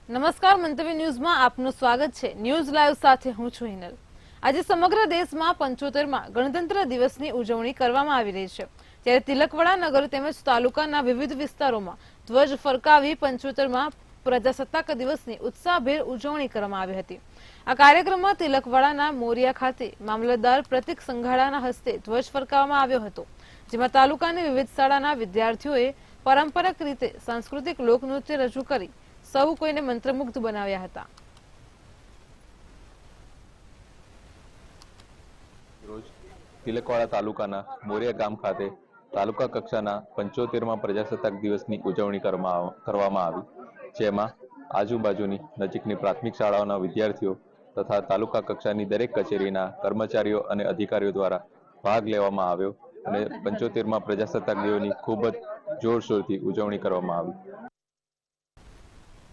નમસ્કાર, મંતવ્ય ન્યૂઝમાં આપનું સ્વાગત છે। ન્યૂઝ લાઈવ સાથે હું છું હિનલ। આજે સમગ્ર દેશમાં 75માં ગણતંત્ર દિવસની ઉજવણી કરવામાં આવી રહી છે, ત્યારે તિલકવાડા નગર તેમજ તાલુકાના વિવિધ વિસ્તારોમાં ધ્વજ ફરકાવી 75માં પ્રજાસત્તાક દિવસની ઉત્સાહભેર ઉજવણી કરવામાં આવી હતી। આ કાર્યક્રમમાં તિલકવાડાના મોરિયા ખાતે મામલતદાર પ્રતિક સંઘાડાના હસ્તે ધ્વજ ફરકાવવામાં આવ્યો હતો, જેમાં તાલુકાની વિવિધ શાળાના વિદ્યાર્થીઓએ પારંપરિક રીતે સાંસ્કૃતિક લોકનૃત્ય રજૂ કરી સૌ કોઈને મંત્રમુગ્ધ બનાવ્યા હતા। રોજ તિલકવાડા તાલુકાના મોરિયા ગામ ખાતે તાલુકા કક્ષાના 75માં પ્રજાસત્તાક દિવસની ઉજવણી કરવામાં આવી, જેમાં આજુબાજુની નજીકની પ્રાથમિક શાળાઓના વિદ્યાર્થીઓ તથા તાલુકા કક્ષાની દરેક કચેરીના કર્મચારીઓ અને અધિકારીઓ દ્વારા ભાગ લેવામાં આવ્યો અને 75માં પ્રજાસત્તાક દિવસની ખૂબ જ જોરશોરથી ઉજવણી કરવામાં આવી।